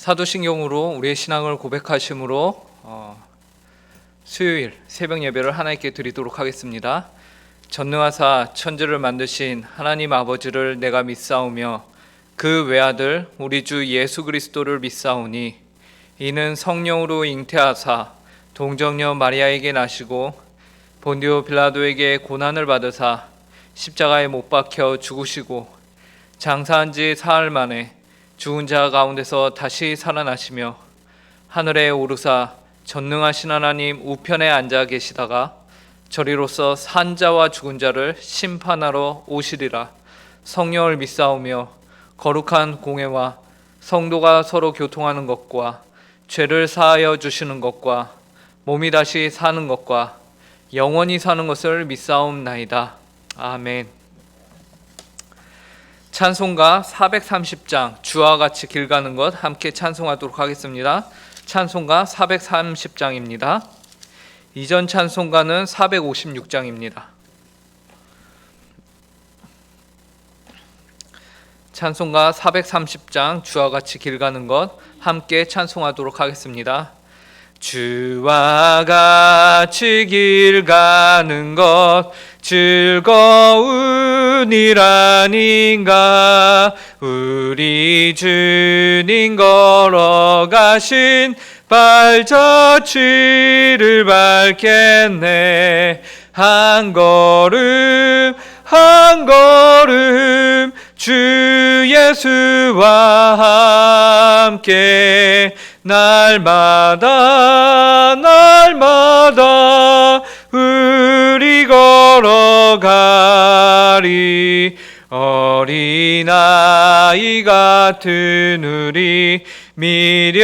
사도신경으로 우리의 신앙을 고백하심으로 수요일 새벽 예배를 하나님께 드리도록 하겠습니다. 전능하사 천지를 만드신 하나님 아버지를 내가 믿사오며 그 외아들 우리 주 예수 그리스도를 믿사오니 이는 성령으로 잉태하사 동정녀 마리아에게 나시고 본디오 빌라도에게 고난을 받으사 십자가에 못 박혀 죽으시고 장사한 지 사흘 만에 죽은 자 가운데서 다시 살아나시며 하늘에 오르사 전능하신 하나님 우편에 앉아 계시다가 저리로서 산 자와 죽은 자를 심판하러 오시리라. 성령을 믿사오며 거룩한 공회와 성도가 서로 교통하는 것과 죄를 사하여 주시는 것과 몸이 다시 사는 것과 영원히 사는 것을 믿사옵나이다. 아멘. 찬송가 430장 주와 같이 길 가는 것 함께 찬송하도록 하겠습니다. 찬송가 430장입니다. 이전 찬송가는 456장입니다. 찬송가 430장 주와 같이 길 가는 것 함께 찬송하도록 하겠습니다. 주와 같이 길 가는 것 즐거운 일 아닌가. 우리 주님 걸어가신 발자취를 밟겠네. 한 걸음 한 걸음 주 예수와 함께 날마다 우리 걸어가리. 어린아이 같은 우리 미련하고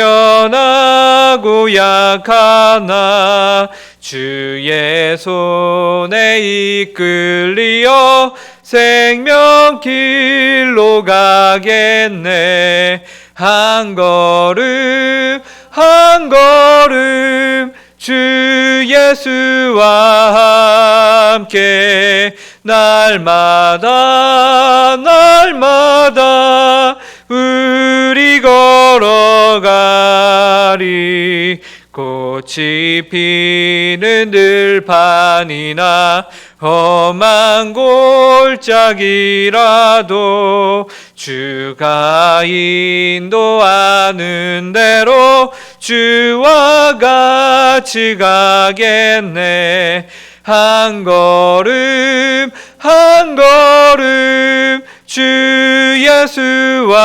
약하나 주의 손에 이끌리어 생명길로 가겠네. 한 걸음 한 걸음 주 예수와 함께 날마다 우리 걸어가리. 꽃이 피는 들판이나 험한 골짜기라도 주가 인도하는 대로 주와 같이 가겠네. 한 걸음 한 걸음 주 예수와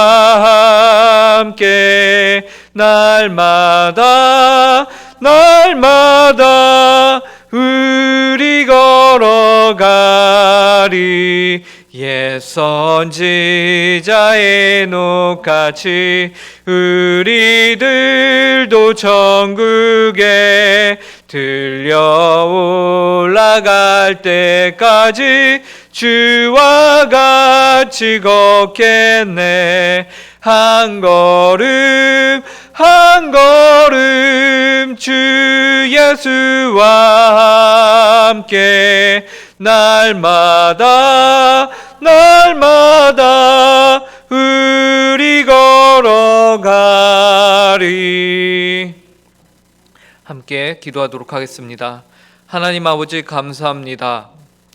함께 날마다 우리 걸어가리. 옛 선지자 에녹같이 우리들도 천국에 들려 올라갈 때까지 주와 같이 걷겠네. 한 걸음 한 걸음 주 예수와 함께 날마다 우리 걸어가리. 함께 기도하도록 하겠습니다. 하나님 아버지 감사합니다.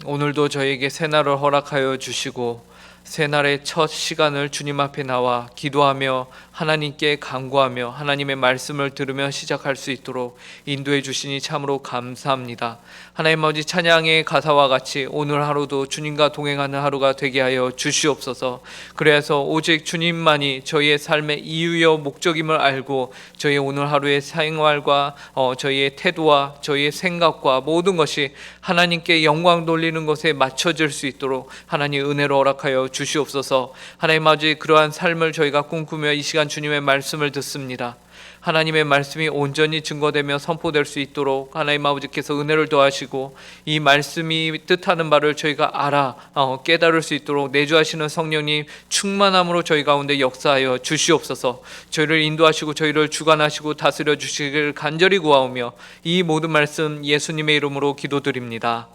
오늘도 저에게 새날을 허락하여 주시고 새날의 첫 시간을 주님 앞에 나와 기도하며 하나님께 간구하며 하나님의 말씀을 들으며 시작할 수 있도록 인도해 주시니 참으로 감사합니다. 하나님 아버지, 찬양의 가사와 같이 오늘 하루도 주님과 동행하는 하루가 되게 하여 주시옵소서. 그래서 오직 주님만이 저희의 삶의 이유여 목적임을 알고 저희의 오늘 하루의 생활과 저희의 태도와 저희의 생각과 모든 것이 하나님께 영광 돌리는 것에 맞춰질 수 있도록 하나님 은혜로 허락하여 주시옵소서. 하나님 아버지, 그러한 삶을 저희가 꿈꾸며 이 시간 주님의 말씀을 듣습니다. 하나님의 말씀이 온전히 증거되며 선포될 수 있도록 하나님 아버지께서 은혜를 더하시고 이 말씀이 뜻하는 바를 저희가 알아 깨달을 수 있도록 내주하시는 성령님 충만함으로 저희 가운데 역사하여 주시옵소서. 저희를 인도하시고 저희를 주관하시고 다스려 주시길 간절히 구하오며 이 모든 말씀 예수님의 이름으로 기도드립니다.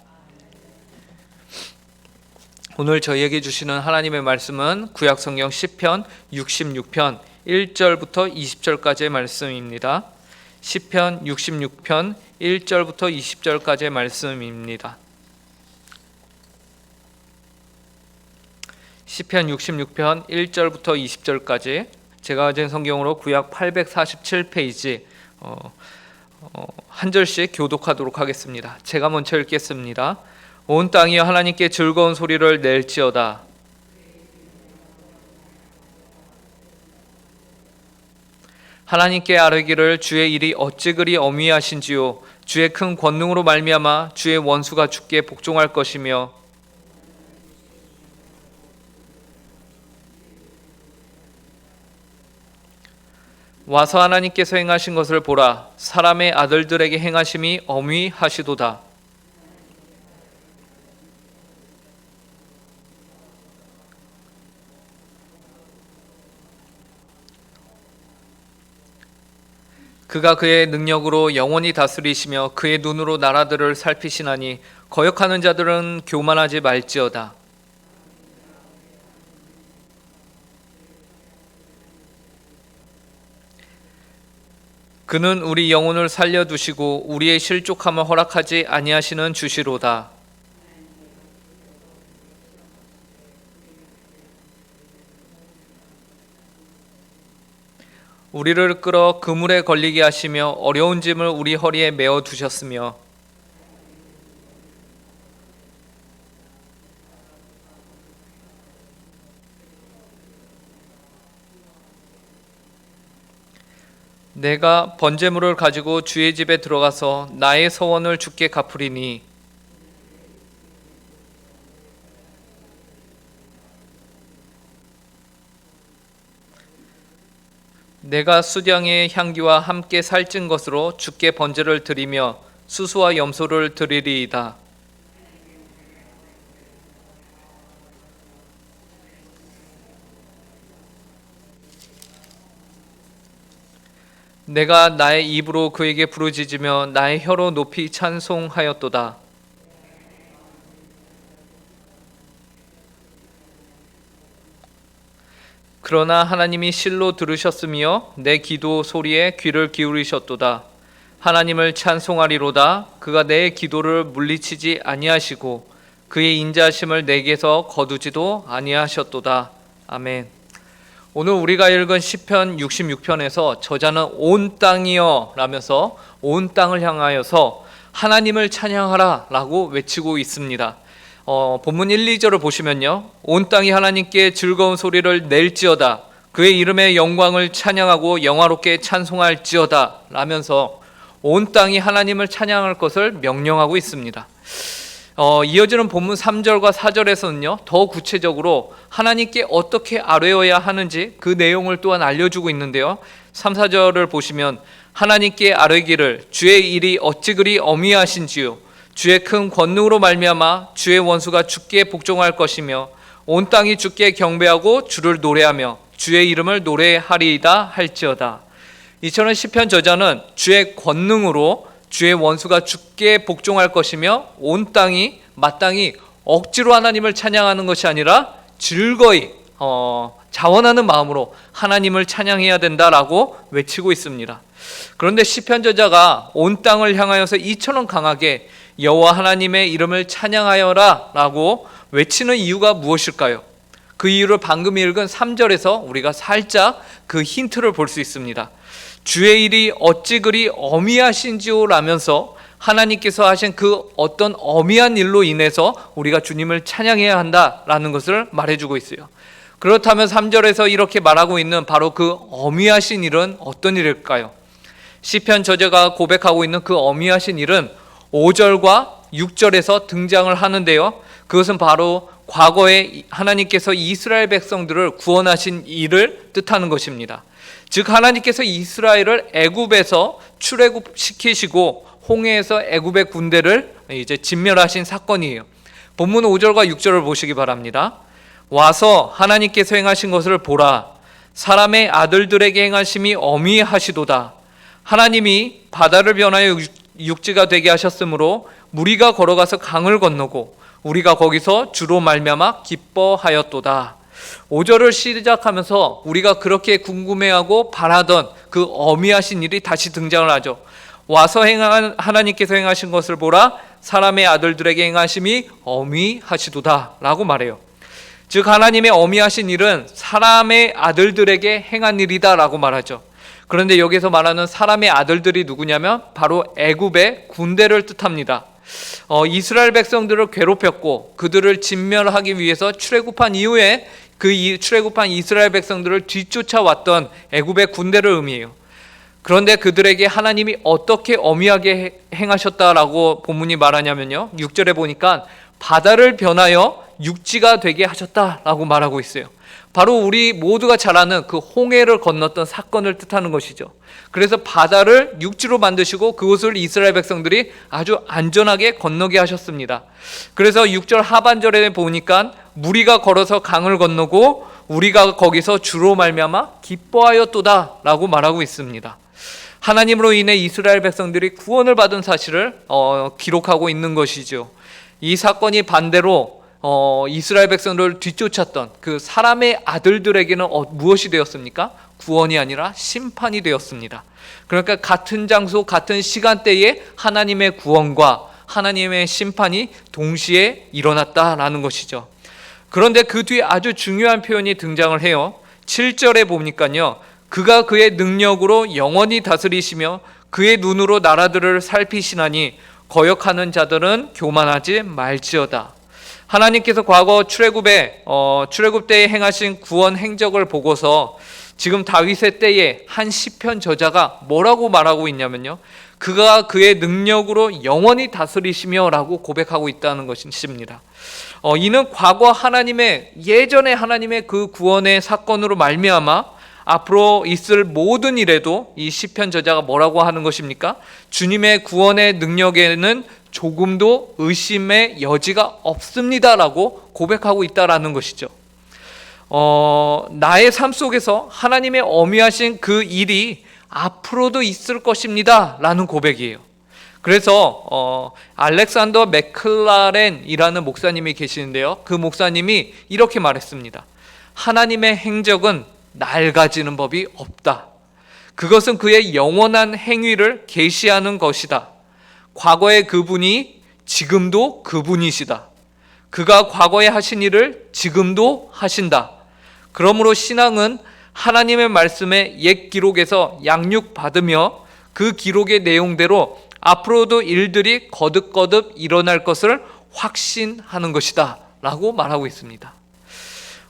오늘 저희에게 주시는 하나님의 말씀은 구약성경 시편 66편 1절부터 20절까지의 말씀입니다. 시편 66편 1절부터 20절까지의 말씀입니다. 시편 66편 1절부터 20절까지 제가 가진 성경으로 구약 847페이지 한 절씩 교독하도록 하겠습니다. 제가 먼저 읽겠습니다. 온 땅이여 하나님께 즐거운 소리를 낼지어다. 하나님께 아뢰기를 주의 일이 어찌 그리 어미하신지요. 주의 큰 권능으로 말미암아 주의 원수가 주께 복종할 것이며 와서 하나님께서 행하신 것을 보라. 사람의 아들들에게 행하심이 어미하시도다. 그가 그의 능력으로 영원히 다스리시며 그의 눈으로 나라들을 살피시나니 거역하는 자들은 교만하지 말지어다. 그는 우리 영혼을 살려두시고 우리의 실족함을 허락하지 아니하시는 주시로다. 우리를 끌어 그물에 걸리게 하시며 어려운 짐을 우리 허리에 메어 두셨으며 내가 번제물을 가지고 주의 집에 들어가서 나의 서원을 주께 갚으리니 내가 수량의 향기와 함께 살찐 것으로 주께 번제를 드리며 수수와 염소를 드리리이다. 내가 나의 입으로 그에게 부르짖으며 나의 혀로 높이 찬송하였도다. 그러나 하나님이 실로 들으셨으며 내 기도 소리에 귀를 기울이셨도다. 하나님을 찬송하리로다. 그가 내 기도를 물리치지 아니하시고 그의 인자하심을 내게서 거두지도 아니하셨도다. 아멘. 오늘 우리가 읽은 시편 66편에서 저자는 온 땅이여 라면서 온 땅을 향하여서 하나님을 찬양하라 라고 외치고 있습니다. 본문 1, 2절을 보시면요, 온 땅이 하나님께 즐거운 소리를 낼지어다. 그의 이름의 영광을 찬양하고 영화롭게 찬송할지어다 라면서 온 땅이 하나님을 찬양할 것을 명령하고 있습니다. 이어지는 본문 3절과 4절에서는요, 더 구체적으로 하나님께 어떻게 아뢰어야 하는지 그 내용을 또한 알려주고 있는데요, 3, 4절을 보시면 하나님께 아뢰기를 주의 일이 어찌 그리 어미하신지요. 주의 큰 권능으로 말미암아 주의 원수가 주께 복종할 것이며 온 땅이 주께 경배하고 주를 노래하며 주의 이름을 노래하리이다 할지어다. 이처럼 시편 저자는 주의 권능으로 주의 원수가 주께 복종할 것이며 온 땅이 마땅히 억지로 하나님을 찬양하는 것이 아니라 즐거이 자원하는 마음으로 하나님을 찬양해야 된다라고 외치고 있습니다. 그런데 시편 저자가 온 땅을 향하여서 이처럼 강하게 여호와 하나님의 이름을 찬양하여라 라고 외치는 이유가 무엇일까요? 그 이유를 방금 읽은 3절에서 우리가 살짝 그 힌트를 볼 수 있습니다. 주의 일이 어찌 그리 어미하신지요 라면서 하나님께서 하신 그 어떤 어미한 일로 인해서 우리가 주님을 찬양해야 한다라는 것을 말해주고 있어요. 그렇다면 3절에서 이렇게 말하고 있는 바로 그 어미하신 일은 어떤 일일까요? 시편 저자가 고백하고 있는 그 어미하신 일은 5절과 6절에서 등장을 하는데요, 그것은 바로 과거에 하나님께서 이스라엘 백성들을 구원하신 일을 뜻하는 것입니다. 즉 하나님께서 이스라엘을 애굽에서 출애굽시키시고 홍해에서 애굽의 군대를 이제 진멸하신 사건이에요. 본문 5절과 6절을 보시기 바랍니다. 와서 하나님께서 행하신 것을 보라. 사람의 아들들에게 행하심이 어미하시도다. 하나님이 바다를 변하여 육지가 되게 하셨으므로 무리가 걸어가서 강을 건너고 우리가 거기서 주로 말미암아 기뻐하였도다. 5절을 시작하면서 우리가 그렇게 궁금해하고 바라던 그 어미하신 일이 다시 등장을 하죠. 와서 하나님께서 행하신 것을 보라, 사람의 아들들에게 행하심이 어미하시도다 라고 말해요. 즉 하나님의 어미하신 일은 사람의 아들들에게 행한 일이다 라고 말하죠. 그런데 여기서 말하는 사람의 아들들이 누구냐면 바로 애굽의 군대를 뜻합니다. 이스라엘 백성들을 괴롭혔고 그들을 진멸하기 위해서 출애굽한 이후에 출애굽한 이스라엘 백성들을 뒤쫓아왔던 애굽의 군대를 의미해요. 그런데 그들에게 하나님이 어떻게 어미하게 행하셨다라고 본문이 말하냐면요, 6절에 보니까 바다를 변하여 육지가 되게 하셨다라고 말하고 있어요. 바로 우리 모두가 잘 아는 그 홍해를 건넜던 사건을 뜻하는 것이죠. 그래서 바다를 육지로 만드시고 그곳을 이스라엘 백성들이 아주 안전하게 건너게 하셨습니다. 그래서 6절 하반절에 보니까 무리가 걸어서 강을 건너고 우리가 거기서 주로 말미암아 기뻐하였도다 라고 말하고 있습니다. 하나님으로 인해 이스라엘 백성들이 구원을 받은 사실을 기록하고 있는 것이죠. 이 사건이 반대로 이스라엘 백성들을 뒤쫓았던 그 사람의 아들들에게는 무엇이 되었습니까? 구원이 아니라 심판이 되었습니다. 그러니까 같은 장소 같은 시간대에 하나님의 구원과 하나님의 심판이 동시에 일어났다라는 것이죠. 그런데 그 뒤에 아주 중요한 표현이 등장을 해요. 7절에 보니까요, 그가 그의 능력으로 영원히 다스리시며 그의 눈으로 나라들을 살피시나니 거역하는 자들은 교만하지 말지어다. 하나님께서 과거 출애굽 때에 행하신 구원 행적을 보고서 지금 다윗의 때에 한 시편 저자가 뭐라고 말하고 있냐면요, 그가 그의 능력으로 영원히 다스리시며 라고 고백하고 있다는 것입니다. 이는 과거 예전에 하나님의 그 구원의 사건으로 말미암아 앞으로 있을 모든 일에도 이 시편 저자가 뭐라고 하는 것입니까? 주님의 구원의 능력에는 조금도 의심의 여지가 없습니다라고 고백하고 있다라는 것이죠. 나의 삶 속에서 하나님의 어미하신 그 일이 앞으로도 있을 것입니다 라는 고백이에요. 그래서 알렉산더 맥클라렌이라는 목사님이 계시는데요, 그 목사님이 이렇게 말했습니다. 하나님의 행적은 낡아지는 법이 없다. 그것은 그의 영원한 행위를 계시하는 것이다. 과거의 그분이 지금도 그분이시다. 그가 과거에 하신 일을 지금도 하신다. 그러므로 신앙은 하나님의 말씀의 옛 기록에서 양육받으며 그 기록의 내용대로 앞으로도 일들이 거듭거듭 일어날 것을 확신하는 것이다 라고 말하고 있습니다.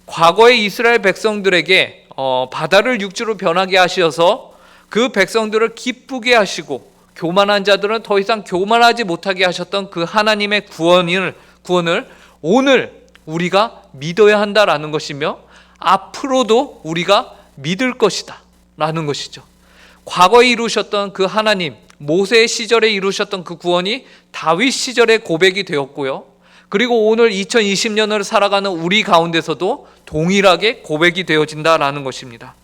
과거의 이스라엘 백성들에게 바다를 육지로 변하게 하셔서 그 백성들을 기쁘게 하시고 교만한 자들은 더 이상 교만하지 못하게 하셨던 그 하나님의 구원을 오늘 우리가 믿어야 한다라는 것이며 앞으로도 우리가 믿을 것이다 라는 것이죠. 과거에 이루셨던 그 하나님, 모세 시절에 이루셨던 그 구원이 다윗 시절에 고백이 되었고요, 그리고 오늘 2020년을 살아가는 우리 가운데서도 동일하게 고백이 되어진다라는 것입니다.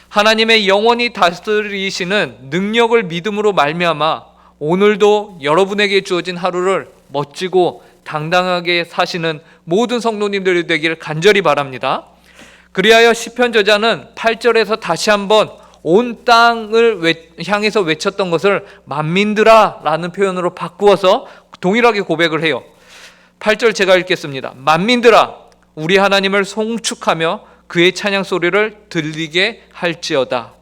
하나님의 영원히 다스리시는 능력을 믿음으로 말미암아 오늘도 여러분에게 주어진 하루를 멋지고 당당하게 사시는 모든 성도님들이 되기를 간절히 바랍니다. 그리하여 시편 저자는 8절에서 다시 한번 온 땅을 향해서 외쳤던 것을 만민들아 라는 표현으로 바꾸어서 동일하게 고백을 해요. 8절 제가 읽겠습니다. 만민들아, 우리 하나님을 송축하며 그의 찬양 소리를 들리게 할지어다.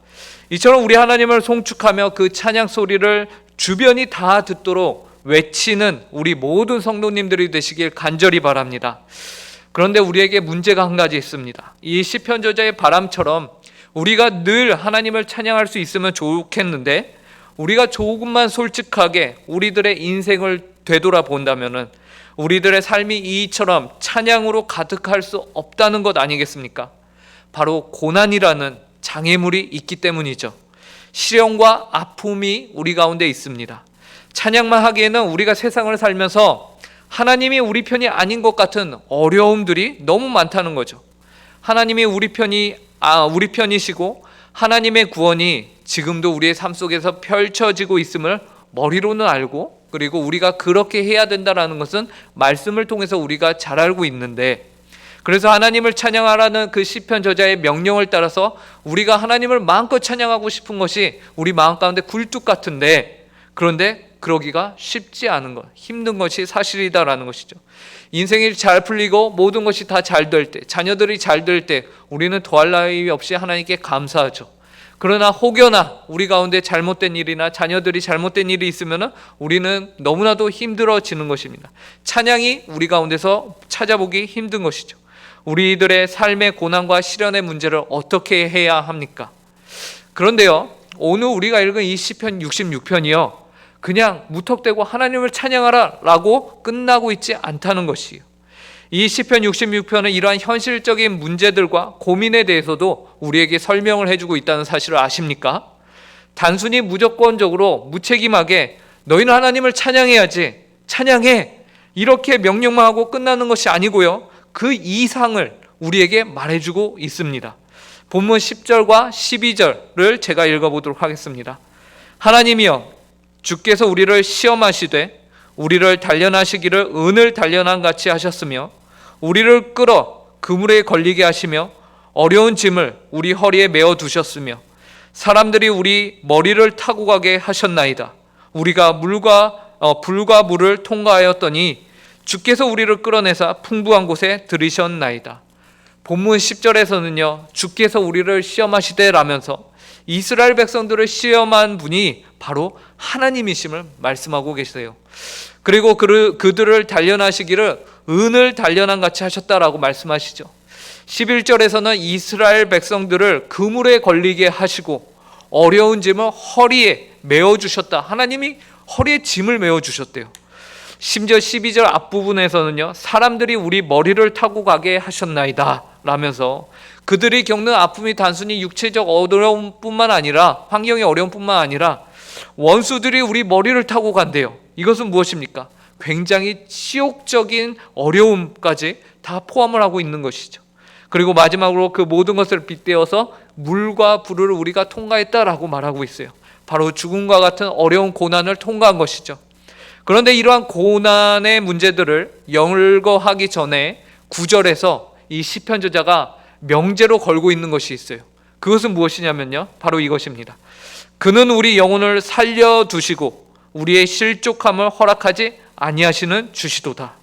이처럼 우리 하나님을 송축하며 그 찬양 소리를 주변이 다 듣도록 외치는 우리 모든 성도님들이 되시길 간절히 바랍니다. 그런데 우리에게 문제가 한 가지 있습니다. 이 시편 저자의 바람처럼 우리가 늘 하나님을 찬양할 수 있으면 좋겠는데, 우리가 조금만 솔직하게 우리들의 인생을 되돌아본다면은 우리들의 삶이 이처럼 찬양으로 가득할 수 없다는 것 아니겠습니까? 바로 고난이라는 장애물이 있기 때문이죠. 시련과 아픔이 우리 가운데 있습니다. 찬양만 하기에는 우리가 세상을 살면서 하나님이 우리 편이 아닌 것 같은 어려움들이 너무 많다는 거죠. 하나님이 우리 편이시고 하나님의 구원이 지금도 우리의 삶 속에서 펼쳐지고 있음을 머리로는 알고, 그리고 우리가 그렇게 해야 된다라는 것은 말씀을 통해서 우리가 잘 알고 있는데, 그래서 하나님을 찬양하라는 그 시편 저자의 명령을 따라서 우리가 하나님을 마음껏 찬양하고 싶은 것이 우리 마음 가운데 굴뚝 같은데, 그런데 그러기가 쉽지 않은 것, 힘든 것이 사실이다라는 것이죠. 인생이 잘 풀리고 모든 것이 다 잘 될 때, 자녀들이 잘 될 때 우리는 더할 나위 없이 하나님께 감사하죠. 그러나 혹여나 우리 가운데 잘못된 일이나 자녀들이 잘못된 일이 있으면 우리는 너무나도 힘들어지는 것입니다. 찬양이 우리 가운데서 찾아보기 힘든 것이죠. 우리들의 삶의 고난과 시련의 문제를 어떻게 해야 합니까? 그런데요, 오늘 우리가 읽은 이 시편 66편이요, 그냥 무턱대고 하나님을 찬양하라 라고 끝나고 있지 않다는 것이에요. 이 시편 66편은 이러한 현실적인 문제들과 고민에 대해서도 우리에게 설명을 해주고 있다는 사실을 아십니까? 단순히 무조건적으로 무책임하게 너희는 하나님을 찬양해야지, 찬양해, 이렇게 명령만 하고 끝나는 것이 아니고요, 그 이상을 우리에게 말해주고 있습니다. 본문 10절과 12절을 제가 읽어보도록 하겠습니다. 하나님이여, 주께서 우리를 시험하시되 우리를 단련하시기를 은을 단련한 같이 하셨으며 우리를 끌어 그물에 걸리게 하시며 어려운 짐을 우리 허리에 메어 두셨으며 사람들이 우리 머리를 타고 가게 하셨나이다. 우리가 불과 물을 통과하였더니 주께서 우리를 끌어내사 풍부한 곳에 들이셨나이다. 본문 10절에서는요, 주께서 우리를 시험하시되 라면서 이스라엘 백성들을 시험한 분이 바로 하나님이심을 말씀하고 계세요. 그리고 그들을 단련하시기를 은을 단련한 같이 하셨다라고 말씀하시죠. 11절에서는 이스라엘 백성들을 그물에 걸리게 하시고 어려운 짐을 허리에 메어주셨다. 하나님이 허리에 짐을 메어주셨대요. 심지어 12절 앞부분에서는요, 사람들이 우리 머리를 타고 가게 하셨나이다 라면서 그들이 겪는 아픔이 단순히 육체적 어려움뿐만 아니라, 환경의 어려움뿐만 아니라 원수들이 우리 머리를 타고 간대요. 이것은 무엇입니까? 굉장히 치욕적인 어려움까지 다 포함을 하고 있는 것이죠. 그리고 마지막으로 그 모든 것을 빗대어서 물과 불을 우리가 통과했다라고 말하고 있어요. 바로 죽음과 같은 어려운 고난을 통과한 것이죠. 그런데 이러한 고난의 문제들을 열거하기 전에 9절에서 이 시편 저자가 명제로 걸고 있는 것이 있어요. 그것은 무엇이냐면요, 바로 이것입니다. 그는 우리 영혼을 살려두시고 우리의 실족함을 허락하지 아니하시는 주시도다.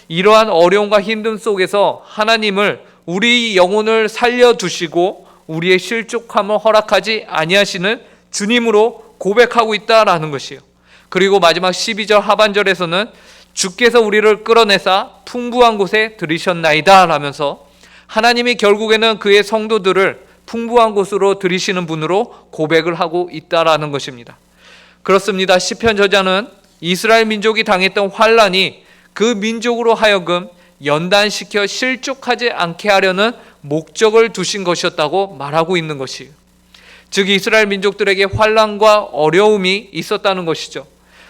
이러한 어려움과 힘듦 속에서 하나님을, 우리 영혼을 살려두시고 우리의 실족함을 허락하지 아니하시는 주님으로 고백하고 있다라는 것이에요. 그리고 마지막 12절 하반절에서는 주께서 우리를 끌어내사 풍부한 곳에 들이셨나이다 라면서 하나님이 결국에는 그의 성도들을 풍부한 곳으로 들이시는 분으로 고백을 하고 있다라는 것입니다. 그렇습니다. 시편 저자는 이스라엘 민족이 당했던 환난이 그 민족으로 하여금 연단시켜 실족하지 않게 하려는 목적을 두신 것이었다고 말하고 있는 것이에요. 즉 이스라엘 민족들에게 환난과 어려움이 있었다는 것이죠.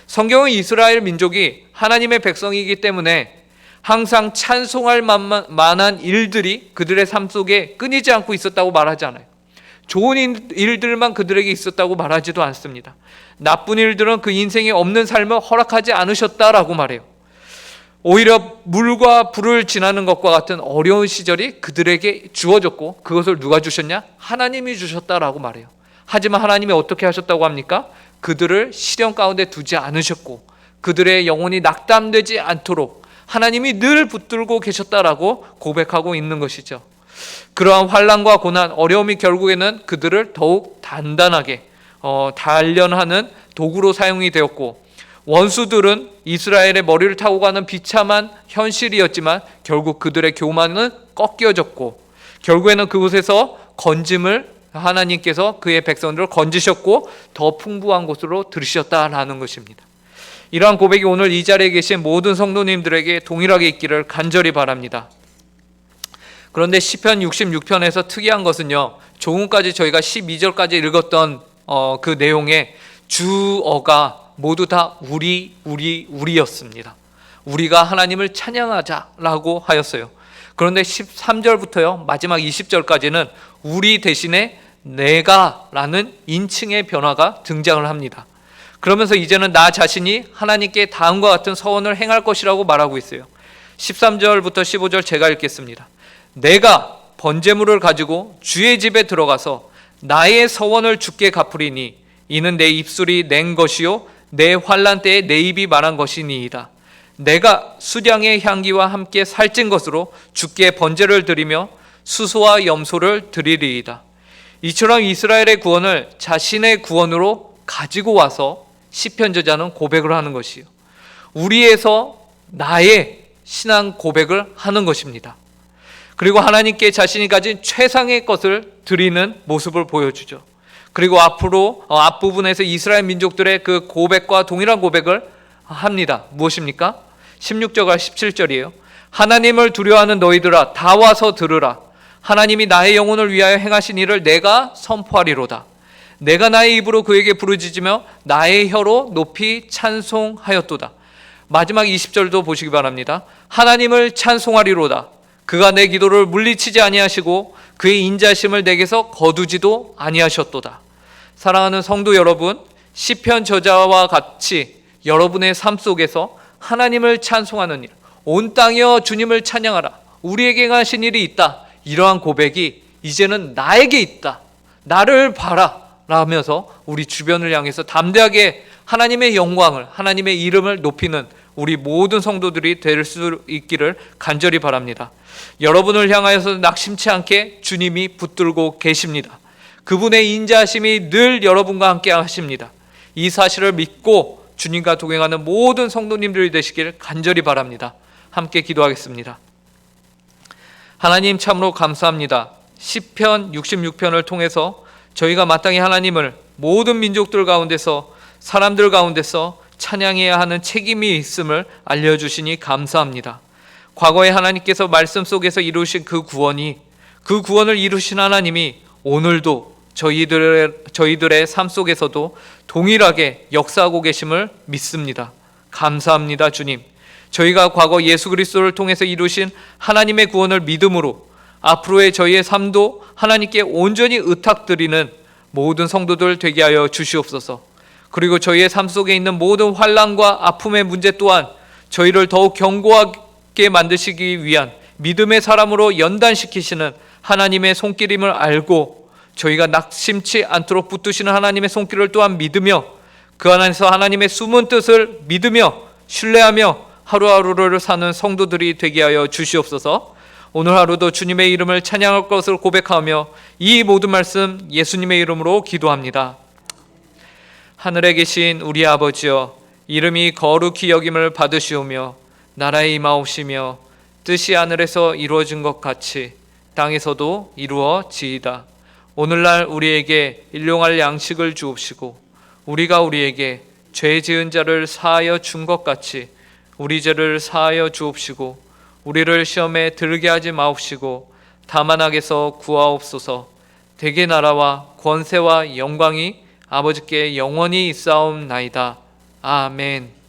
성경은 이스라엘 민족이 하나님의 백성이기 때문에 항상 찬송할 만한 일들이 그들의 삶 속에 끊이지 않고 있었다고 말하지 않아요. 좋은 일들만 그들에게 있었다고 말하지도 않습니다. 나쁜 일들은 그 인생에 없는 삶을 허락하지 않으셨다라고 말해요. 오히려 물과 불을 지나는 것과 같은 어려운 시절이 그들에게 주어졌고 그것을 누가 주셨냐? 하나님이 주셨다라고 말해요. 하지만 하나님이 어떻게 하셨다고 합니까? 그들을 시련 가운데 두지 않으셨고 그들의 영혼이 낙담되지 않도록 하나님이 늘 붙들고 계셨다라고 고백하고 있는 것이죠. 그러한 환난과 고난, 어려움이 결국에는 그들을 더욱 단단하게 단련하는 도구로 사용이 되었고 원수들은 이스라엘의 머리를 타고 가는 비참한 현실이었지만 결국 그들의 교만은 꺾여졌고 결국에는 그곳에서 건짐을 하나님께서 그의 백성들을 건지셨고 더 풍부한 곳으로 들으셨다라는 것입니다. 이러한 고백이 오늘 이 자리에 계신 모든 성도님들에게 동일하게 있기를 간절히 바랍니다. 그런데 시편 66편에서 특이한 것은요, 조금까지 저희가 12절까지 읽었던 그 내용의 주어가 모두 다 우리였습니다. 우리가 하나님을 찬양하자라고 하였어요. 그런데 13절부터요 마지막 20절까지는 우리 대신에 내가라는 인칭의 변화가 등장을 합니다. 그러면서 이제는 나 자신이 하나님께 다음과 같은 서원을 행할 것이라고 말하고 있어요. 13절부터 15절 제가 읽겠습니다. 내가 번제물을 가지고 주의 집에 들어가서 나의 서원을 주께 갚으리니 이는 내 입술이 낸 것이요 내 환난 때에 내 입이 말한 것이니이다. 내가 수량의 향기와 함께 살찐 것으로 주께 번제를 드리며 수소와 염소를 드리리이다. 이처럼 이스라엘의 구원을 자신의 구원으로 가지고 와서 시편 저자는 고백을 하는 것이요, 우리에서 나의 신앙 고백을 하는 것입니다. 그리고 하나님께 자신이 가진 최상의 것을 드리는 모습을 보여주죠. 그리고 앞으로 앞부분에서 이스라엘 민족들의 그 고백과 동일한 고백을 합니다. 무엇입니까? 16절과 17절이에요. 하나님을 두려워하는 너희들아 다 와서 들으라. 하나님이 나의 영혼을 위하여 행하신 일을 내가 선포하리로다. 내가 나의 입으로 그에게 부르짖으며 나의 혀로 높이 찬송하였도다. 마지막 20절도 보시기 바랍니다. 하나님을 찬송하리로다. 그가 내 기도를 물리치지 아니하시고 그의 인자심을 내게서 거두지도 아니하셨도다. 사랑하는 성도 여러분, 시편 저자와 같이 여러분의 삶 속에서 하나님을 찬송하는 일, 온 땅이여 주님을 찬양하라, 우리에게 하신 일이 있다, 이러한 고백이 이제는 나에게 있다, 나를 봐라 라면서 우리 주변을 향해서 담대하게 하나님의 영광을, 하나님의 이름을 높이는 우리 모든 성도들이 될 수 있기를 간절히 바랍니다. 여러분을 향하여서 낙심치 않게 주님이 붙들고 계십니다. 그분의 인자하심이 늘 여러분과 함께 하십니다. 이 사실을 믿고 주님과 동행하는 모든 성도님들이 되시길 간절히 바랍니다. 함께 기도하겠습니다. 하나님 참으로 감사합니다. 시편 66편을 통해서 저희가 마땅히 하나님을 모든 민족들 가운데서, 사람들 가운데서 찬양해야 하는 책임이 있음을 알려주시니 감사합니다. 과거에 하나님께서 말씀 속에서 이루신 그 구원을 이루신 하나님이 오늘도 저희들의 삶 속에서도 동일하게 역사하고 계심을 믿습니다. 감사합니다, 주님. 저희가 과거 예수 그리스도를 통해서 이루신 하나님의 구원을 믿음으로 앞으로의 저희의 삶도 하나님께 온전히 의탁드리는 모든 성도들 되게 하여 주시옵소서. 그리고 저희의 삶 속에 있는 모든 환난과 아픔의 문제 또한 저희를 더욱 견고하게 만드시기 위한 믿음의 사람으로 연단시키시는 하나님의 손길임을 알고 저희가 낙심치 않도록 붙드시는 하나님의 손길을 또한 믿으며 그 안에서 하나님의 숨은 뜻을 믿으며 신뢰하며 하루하루를 사는 성도들이 되게 하여 주시옵소서. 오늘 하루도 주님의 이름을 찬양할 것을 고백하며 이 모든 말씀 예수님의 이름으로 기도합니다. 하늘에 계신 우리 아버지여, 이름이 거룩히 여김을 받으시오며 나라에 임하옵시며 뜻이 하늘에서 이루어진 것 같이 땅에서도 이루어지이다. 오늘날 우리에게 일용할 양식을 주옵시고 우리가 우리에게 죄 지은 자를 사하여 준 것 같이 우리 죄를 사하여 주옵시고 우리를 시험에 들게 하지 마옵시고 다만 악에서 구하옵소서. 대개 나라와 권세와 영광이 아버지께 영원히 있사옵나이다. 아멘.